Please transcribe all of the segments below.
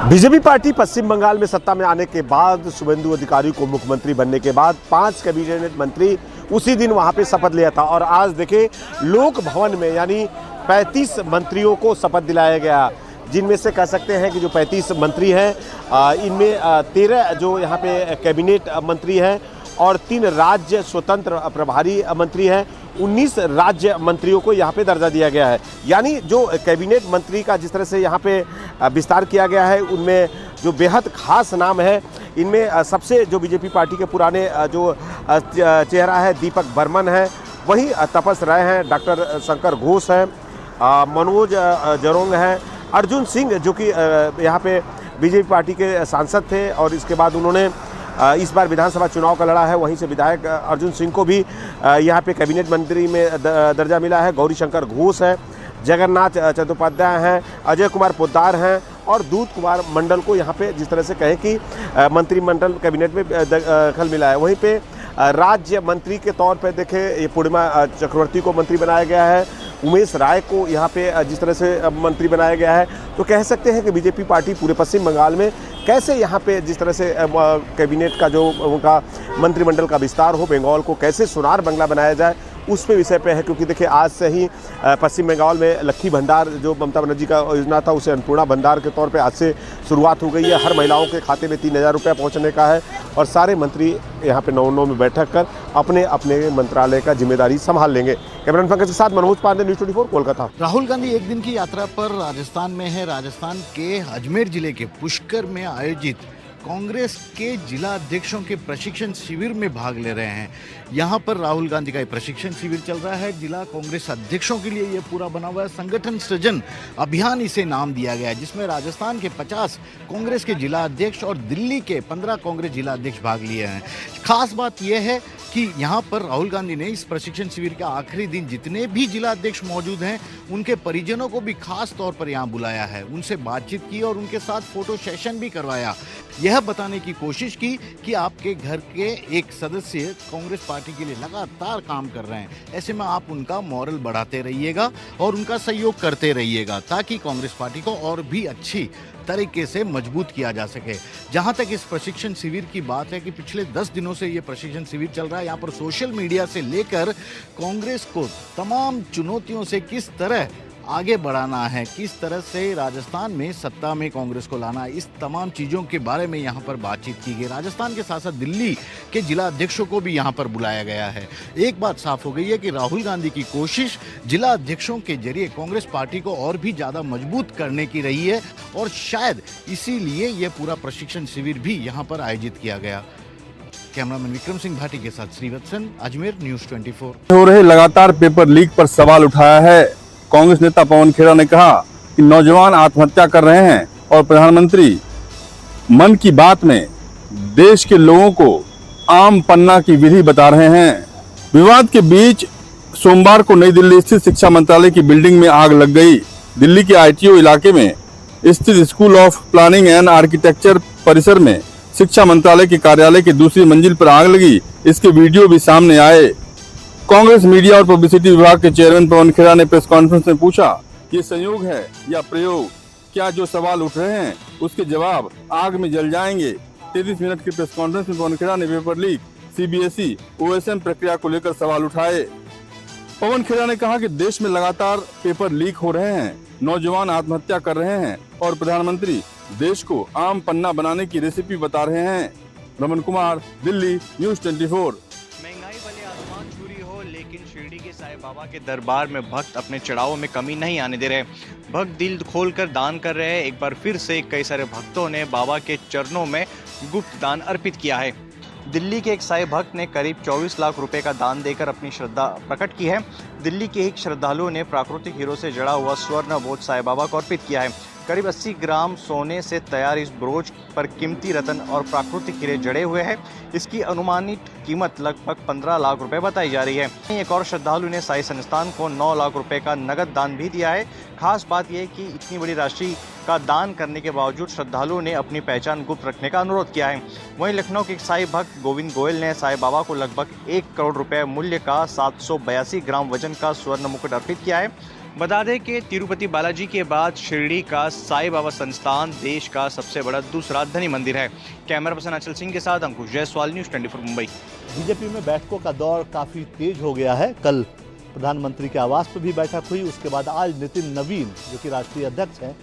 BJP party पश्चिम बंगाल में सत्ता में आने के बाद शुभेंदु अधिकारी को मुख्यमंत्री बनने के बाद 5 कैबिनेट मंत्री उसी दिन वहां पे शपथ लिया था और आज देखे लोक भवन में यानी 35 मंत्रियों को शपथ दिलाया गया, जिनमें से कह सकते हैं कि जो 35 मंत्री हैं इनमें 13 जो यहाँ पे कैबिनेट मंत्री हैं और 3 राज्य स्वतंत्र प्रभारी मंत्री हैं। 19 राज्य मंत्रियों को यहाँ पे दर्जा दिया गया है। यानी जो कैबिनेट मंत्री का जिस तरह से यहाँ पे विस्तार किया गया है उनमें जो बेहद खास नाम है, इनमें सबसे जो बीजेपी पार्टी के पुराने जो चेहरा है दीपक बर्मन है, वहीं तपस राय हैं, डॉक्टर शंकर घोष हैं, मनोज जरोंग हैं, अर्जुन सिंह जो कि यहाँ पे बीजेपी पार्टी के सांसद थे और इसके बाद उन्होंने इस बार विधानसभा चुनाव का लड़ा है। वहीं से विधायक अर्जुन सिंह को भी यहाँ पे कैबिनेट मंत्री में दर्जा मिला है। गौरी शंकर घोष हैं, जगन्नाथ चट्टोपाध्याय हैं, अजय कुमार पोद्दार हैं और दूध कुमार मंडल को यहाँ पे जिस तरह से कहें कि मंत्रिमंडल कैबिनेट में दखल मिला है। वहीं पे राज्य मंत्री के तौर पे देखें ये पूर्णिमा चक्रवर्ती को मंत्री बनाया गया है, उमेश राय को यहाँ पे जिस तरह से मंत्री बनाया गया है, तो कह सकते हैं कि बीजेपी पार्टी पूरे पश्चिम बंगाल में कैसे यहाँ पे जिस तरह से कैबिनेट का जो उनका मंत्रिमंडल का विस्तार हो, बंगाल को कैसे सोनार बंगला बनाया जाए उस पे विषय पे है। क्योंकि देखिए आज से ही पश्चिम बंगाल में लक्की भंडार जो ममता बनर्जी का योजना था उसे अन्नपूर्णा भंडार के तौर पे आज से शुरुआत हो गई है। हर महिलाओं के खाते में 3000 रुपया पहुँचने का है और सारे मंत्री यहाँ पे 9 में बैठक कर अपने अपने मंत्रालय का जिम्मेदारी संभाल लेंगे। कैमरामैन पंकज के साथ मनोज पांडे, न्यूज़ 24 कोलकाता। राहुल गांधी एक दिन की यात्रा पर राजस्थान में है। राजस्थान के अजमेर जिले के पुष्कर में आयोजित कांग्रेस के जिला अध्यक्षों के प्रशिक्षण शिविर में भाग ले रहे हैं। यहाँ पर राहुल गांधी का प्रशिक्षण शिविर चल रहा है। जिला कांग्रेस अध्यक्षों के लिए ये पूरा बना हुआ है संगठन सृजन अभियान इसे नाम दिया गया है, जिसमें राजस्थान के 50 कांग्रेस के जिला अध्यक्ष और दिल्ली के 15 कांग्रेस जिला अध्यक्ष भाग लिए हैं। खास बात यह है कि यहाँ पर राहुल गांधी ने इस प्रशिक्षण शिविर का आखिरी दिन जितने भी जिला अध्यक्ष मौजूद हैं उनके परिजनों को भी खास तौर पर यहाँ बुलाया है, उनसे बातचीत की और उनके साथ फोटो सेशन भी करवाया। यह बताने की कोशिश की कि आपके घर के एक सदस्य कांग्रेस पार्टी के लिए लगातार काम कर रहे हैं, ऐसे में आप उनका मॉरल बढ़ाते रहिएगा और उनका सहयोग करते रहिएगा ताकि कांग्रेस पार्टी को और भी अच्छी तरीके से मजबूत किया जा सके। जहां तक इस प्रशिक्षण शिविर की बात है कि पिछले 10 दिनों से ये प्रशिक्षण शिविर चल रहा है। यहाँ पर सोशल मीडिया से लेकर कांग्रेस को तमाम चुनौतियों से किस तरह आगे बढ़ाना है, किस तरह से राजस्थान में सत्ता में कांग्रेस को लाना है, इस तमाम चीज़ों के बारे में यहाँ पर बातचीत की गई। राजस्थान के साथ साथ दिल्ली के जिला अध्यक्षों को भी यहाँ पर बुलाया गया है। एक बात साफ हो गई है कि राहुल गांधी की कोशिश जिला अध्यक्षों के जरिए कांग्रेस पार्टी को और भी ज़्यादा मजबूत करने की रही है और शायद इसीलिए यह पूरा प्रशिक्षण शिविर भी यहाँ पर आयोजित किया गया। कैमरामैन विक्रम सिंह भाटी के साथ श्रीवत्सन, अजमेर, न्यूज़ 24। हो रहे लगातार पेपर लीक पर सवाल उठाया है। कांग्रेस नेता पवन खेड़ा ने कहा कि नौजवान आत्महत्या कर रहे हैं और प्रधानमंत्री मन की बात में देश के लोगों को आम पन्ना की विधि बता रहे हैं। विवाद के बीच सोमवार को नई दिल्ली स्थित शिक्षा मंत्रालय की बिल्डिंग में आग लग गई। दिल्ली के आईटीओ इलाके में स्थित school of planning and architecture परिसर में शिक्षा मंत्रालय के कार्यालय की दूसरी मंजिल पर आग लगी। इसके वीडियो भी सामने आए। कांग्रेस मीडिया और पब्लिसिटी विभाग के चेयरमैन पवन खेड़ा ने प्रेस कॉन्फ्रेंस में पूछा, ये संयोग है या प्रयोग? क्या जो सवाल उठ रहे हैं उसके जवाब आग में जल जाएंगे? 33 मिनट की प्रेस कॉन्फ्रेंस में पवन खेड़ा ने पेपर लीक, सीबीएसई, ओएसएम प्रक्रिया को लेकर सवाल उठाए। पवन खेड़ा ने कहा कि देश में लगातार पेपर लीक हो रहे हैं, नौजवान आत्महत्या कर रहे हैं और प्रधानमंत्री देश को आम पन्ना बनाने की रेसिपी बता रहे हैं। रमन कुमार, दिल्ली, न्यूज़ 24। महंगाई भले आसमान छूरी हो, लेकिन शिरडी के साईं बाबा के दरबार में भक्त अपने चढ़ावों में कमी नहीं आने दे रहे। भक्त दिल खोलकर दान कर रहे हैं। एक बार फिर से कई सारे भक्तों ने बाबा के चरणों में गुप्त दान अर्पित किया है। दिल्ली के एक साईं भक्त ने करीब 24 लाख रुपए का दान देकर अपनी श्रद्धा प्रकट की है। दिल्ली के एक श्रद्धालु ने प्राकृतिक हीरो से जड़ा हुआ स्वर्ण बोझ साईं बाबा को अर्पित किया है। करीब 80 ग्राम सोने से तैयार इस ब्रोच पर कीमती रत्न और प्राकृतिक हीरे जड़े हुए हैं। इसकी अनुमानित कीमत लगभग 15 लाख रुपए बताई जा रही है। एक और श्रद्धालु ने साई संस्थान को 9 लाख रुपए का नगद दान भी दिया है। खास बात यह है कि इतनी बड़ी राशि का दान करने के बावजूद श्रद्धालुओं ने अपनी पहचान गुप्त रखने का अनुरोध किया है। वहीं लखनऊ के साई भक्त गोविंद गोयल ने साई बाबा को लगभग 1 करोड़ रुपए मूल्य का 782 ग्राम वजन का स्वर्ण मुकुट अर्पित किया है। बता दें कि तिरुपति बालाजी के बाद शिरडी का साईं बाबा संस्थान देश का सबसे बड़ा दूसरा धनी मंदिर है। कैमरा पर्सन अचल सिंह के साथ अंकुश जायसवाल, न्यूज़ 24 मुंबई। बीजेपी में बैठकों का दौर काफ़ी तेज हो गया है। कल प्रधानमंत्री के आवास पर भी बैठक हुई, उसके बाद आज नितिन नवीन जो कि राष्ट्रीय अध्यक्ष हैं,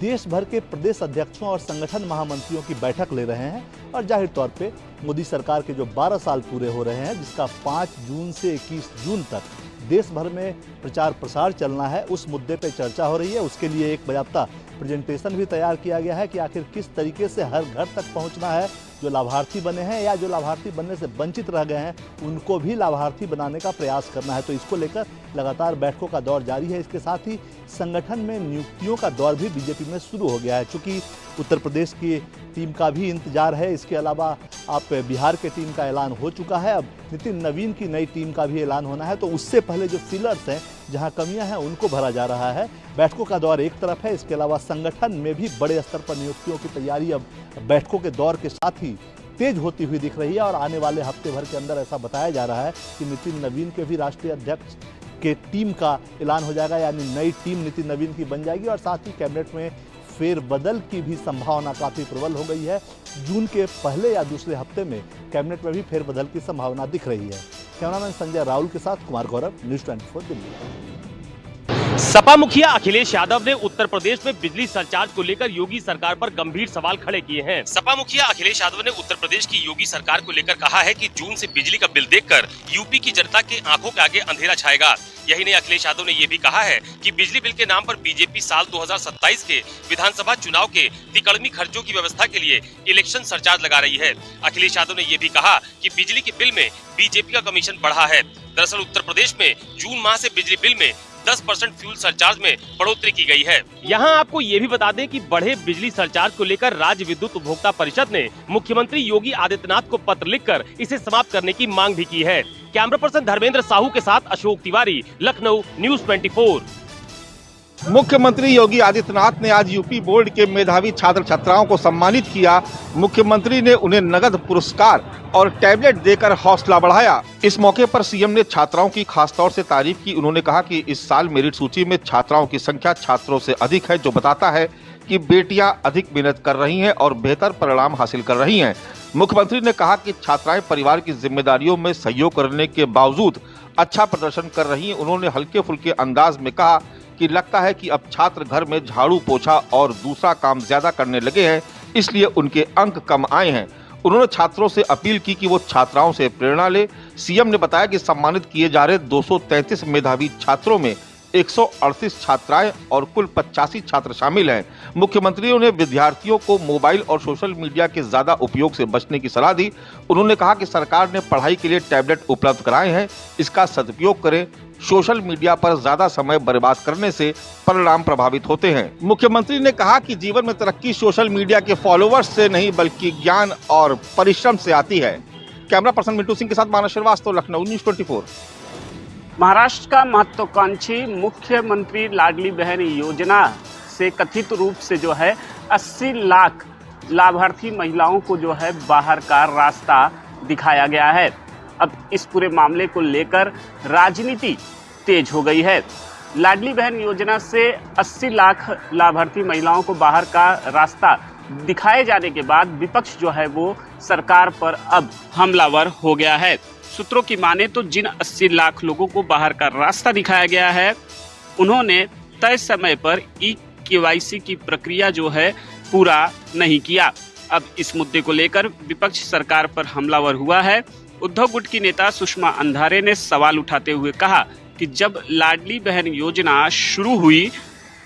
देश भर के प्रदेश अध्यक्षों और संगठन महामंत्रियों की बैठक ले रहे हैं। और जाहिर तौर पे मोदी सरकार के जो 12 साल पूरे हो रहे हैं, जिसका 5 जून से 21 जून तक देश भर में प्रचार प्रसार चलना है, उस मुद्दे पे चर्चा हो रही है। उसके लिए एक बाकायदा प्रेजेंटेशन भी तैयार किया गया है कि आखिर किस तरीके से हर घर तक पहुंचना है। जो लाभार्थी बने हैं या जो लाभार्थी बनने से वंचित रह गए हैं, उनको भी लाभार्थी बनाने का प्रयास करना है। तो इसको लेकर लगातार बैठकों का दौर जारी है। इसके साथ ही संगठन में नियुक्तियों का दौर भी बीजेपी में शुरू हो गया है। चूँकि उत्तर प्रदेश की टीम का भी इंतजार है, इसके अलावा आप बिहार के टीम का ऐलान हो चुका है, अब नितिन नवीन की नई टीम का भी ऐलान होना है। तो उससे पहले जो फिलर्स हैं, जहां कमियां हैं, उनको भरा जा रहा है। बैठकों का दौर एक तरफ है, इसके अलावा संगठन में भी बड़े स्तर पर नियुक्तियों की तैयारी अब बैठकों के दौर के साथ ही तेज होती हुई दिख रही है। और आने वाले हफ्ते भर के अंदर ऐसा बताया जा रहा है कि नितिन नवीन के भी राष्ट्रीय अध्यक्ष के टीम का ऐलान हो जाएगा, यानी नई टीम नितिन नवीन की बन जाएगी। और साथ ही कैबिनेट में फेरबदल की भी संभावना काफ़ी प्रबल हो गई है। जून के पहले या दूसरे हफ्ते में कैबिनेट में भी फेरबदल की संभावना दिख रही है। कैमरामैन संजय राहुल के साथ कुमार गौरव, न्यूज़ 24 दिल्ली। सपा मुखिया अखिलेश यादव ने उत्तर प्रदेश में बिजली सरचार्ज को लेकर योगी सरकार पर गंभीर सवाल खड़े किए हैं। सपा मुखिया अखिलेश यादव ने उत्तर प्रदेश की योगी सरकार को लेकर कहा है कि जून से बिजली का बिल देखकर यूपी की जनता के आंखों के आगे अंधेरा छाएगा। यही नहीं, अखिलेश यादव ने ये भी कहा है कि बिजली बिल के नाम पर बीजेपी साल 2027 के विधानसभा चुनाव के तिकड़मी खर्चों की व्यवस्था के लिए इलेक्शन सरचार्ज लगा रही है। अखिलेश यादव ने ये भी कहा कि बिजली के बिल में बीजेपी का कमीशन बढ़ा है। दरअसल उत्तर प्रदेश में जून माह से बिजली बिल में 10% फ्यूल सरचार्ज में बढ़ोतरी की गई है। यहाँ आपको ये भी बता दें कि बढ़े बिजली सरचार्ज को लेकर राज्य विद्युत उपभोक्ता परिषद ने मुख्यमंत्री योगी आदित्यनाथ को पत्र लिखकर इसे समाप्त करने की मांग भी की है। कैमरा पर्सन धर्मेंद्र साहू के साथ अशोक तिवारी, लखनऊ, न्यूज़ 24। मुख्यमंत्री योगी आदित्यनाथ ने आज यूपी बोर्ड के मेधावी छात्र छात्राओं को सम्मानित किया। मुख्यमंत्री ने उन्हें नगद पुरस्कार और टैबलेट देकर हौसला बढ़ाया। इस मौके पर सीएम ने छात्राओं की खासतौर से तारीफ की। उन्होंने कहा कि इस साल मेरिट सूची में छात्राओं की संख्या छात्रों से अधिक है, जो बताता है कि बेटियां अधिक मेहनत कर रही हैं और बेहतर परिणाम हासिल कर रही हैं। मुख्यमंत्री ने कहा कि छात्राएं परिवार की जिम्मेदारियों में सहयोग करने के बावजूद अच्छा प्रदर्शन कर रही हैं। उन्होंने हल्के फुल्के अंदाज में कहा कि लगता है कि अब छात्र घर में झाड़ू पोछा और दूसरा काम ज्यादा करने लगे हैं, इसलिए उनके अंक कम आए हैं। उन्होंने छात्रों से अपील की कि वो छात्राओं से प्रेरणा ले। सीएम ने बताया कि सम्मानित किए जा रहे 233 मेधावी छात्रों में 138 छात्राएं और कुल 85 छात्र शामिल हैं। मुख्यमंत्री ने विद्यार्थियों को मोबाइल और सोशल मीडिया के ज्यादा उपयोग से बचने की सलाह दी। उन्होंने कहा कि सरकार ने पढ़ाई के लिए टैबलेट उपलब्ध कराए हैं, इसका सदुपयोग करें। सोशल मीडिया पर ज्यादा समय बर्बाद करने से परिणाम प्रभावित होते हैं। मुख्यमंत्री ने कहा कि जीवन में तरक्की सोशल मीडिया के फॉलोअर्स से नहीं बल्कि ज्ञान और परिश्रम से आती है। कैमरा पर्सन मिंटू सिंह के साथ मानस श्रीवास्तव, लखनऊ, न्यूज़ 24। महाराष्ट्र का महत्वाकांक्षी मुख्यमंत्री लाडली बहन योजना से कथित रूप से जो है 80 लाख लाभार्थी महिलाओं को जो है बाहर का रास्ता दिखाया गया है। अब इस पूरे मामले को लेकर राजनीति तेज हो गई है। लाडली बहन योजना से 80 लाख लाभार्थी महिलाओं को बाहर का रास्ता दिखाए जाने के बाद विपक्ष जो है वो सरकार पर अब हमलावर हो गया है। सूत्रों की माने तो जिन 80 लाख लोगों को बाहर का रास्ता दिखाया गया है, उन्होंने तय समय पर ई-केवाईसी की प्रक्रिया जो है पूरा नहीं किया। अब इस मुद्दे को लेकर विपक्ष सरकार पर हमलावर हुआ है। उद्धव गुट की नेता सुषमा अंधारे ने सवाल उठाते हुए कहा कि जब लाडली बहन योजना शुरू हुई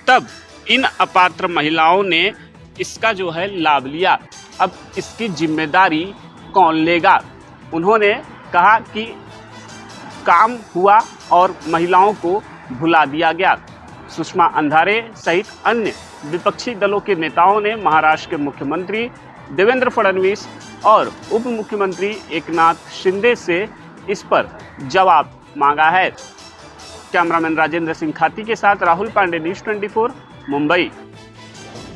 तब इन अपात्र महिलाओं ने इसका जो है लाभ लिया, अब इसकी जिम्मेदारी कौन लेगा। उन्होंने कहा कि काम हुआ और महिलाओं को भुला दिया गया। सुषमा अंधारे सहित अन्य विपक्षी दलों के नेताओं ने महाराष्ट्र के मुख्यमंत्री देवेंद्र फडणवीस और उप मुख्यमंत्री एकनाथ शिंदे से इस पर जवाब मांगा है। कैमरामैन राजेंद्र सिंह खाती के साथ राहुल पांडे, न्यूज़ 24, मुंबई।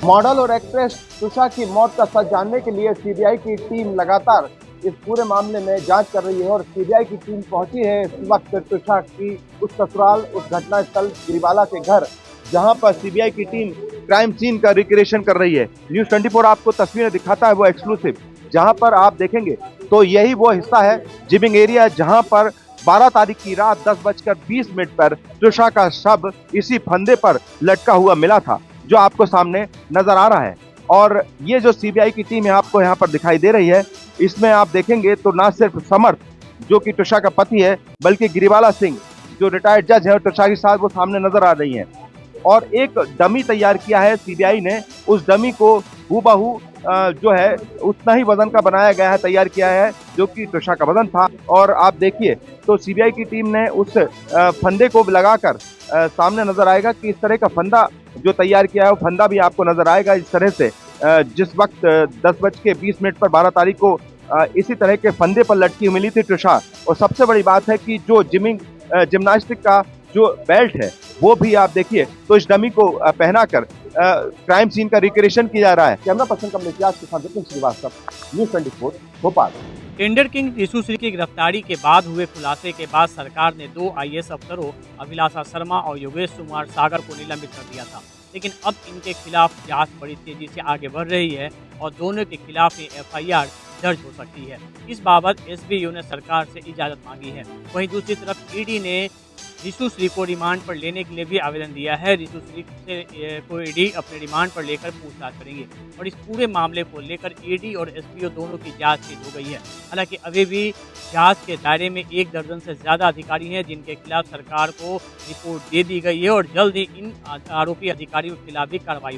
मॉडल और एक्ट्रेस तुषा की मौत का सच जानने के लिए सीबीआई की टीम लगातार इस पूरे मामले में जांच कर रही है और सीबीआई की टीम पहुंची है इस वक्त तुषार की उस ससुराल, उस घटना स्थल गिरिबाला के घर, जहां पर सीबीआई की टीम क्राइम सीन का रिक्रिएशन कर रही है। न्यूज़ 24 आपको तस्वीरें दिखाता है वो एक्सक्लूसिव, जहां पर आप देखेंगे तो यही वो हिस्सा है जिमिंग एरिया, जहां पर 12 तारीख की रात 10:20 पर तुषार का शव इसी फंदे पर लटका हुआ मिला था, जो आपको सामने नजर आ रहा है। और ये जो सीबीआई की टीम है आपको यहाँ पर दिखाई दे रही है, इसमें आप देखेंगे तो ना सिर्फ समर्थ जो कि तुषार का पति है, बल्कि गिरिबाला सिंह जो रिटायर्ड जज है और तुषार के साथ वो सामने नजर आ रही हैं। और एक डमी तैयार किया है सीबीआई ने, उस डमी को हूबहू जो है उतना ही वजन का बनाया गया है, तैयार किया है जो कि तुषार का वजन था। और आप देखिए तो सीबीआई की टीम ने उस फंदे को लगाकर सामने नजर आएगा कि इस तरह का फंदा जो तैयार किया है वो फंदा भी आपको नजर आएगा इस तरह से। जिस वक्त 10:20 पर 12 तारीख को इसी तरह के फंदे पर लटकी मिली थी तुषार। और सबसे बड़ी बात है कि जो जिम्नास्टिक का जो बेल्ट है वो भी आप देखिए तो इस डमी को पहनाकर क्राइम सीन का रिक्रिएशन किया जा रहा है। कैमरा पर्सन कमलेश व्यास के साथ Vipin Srivastava, news 24 Bhopal. Tender king Rishu Shri की गिरफ्तारी के बाद हुए खुलासे के बाद सरकार ने 2 IAS अफसरों अभिलाषा शर्मा और योगेश कुमार सागर को निलंबित कर दिया था, लेकिन अब इनके खिलाफ जांच बड़ी तेजी से आगे बढ़ रही है और दोनों के खिलाफ ही FIR दर्ज हो सकती है। इस बाबत SBU ने सरकार से इजाज़त मांगी है। वहीं दूसरी तरफ ED ने ऋषु श्री को रिमांड पर लेने के लिए भी आवेदन दिया है। ऋषु श्री से को ED अपने रिमांड पर लेकर पूछताछ करेंगे और इस पूरे मामले को लेकर ED और SBU दोनों की जांच तेज हो गई है। हालांकि अभी भी जांच के दायरे में 1 दर्जन से ज़्यादा अधिकारी हैं जिनके खिलाफ सरकार को रिपोर्ट दे दी गई है और जल्द ही इन आरोपी अधिकारियों के खिलाफ भी कार्रवाई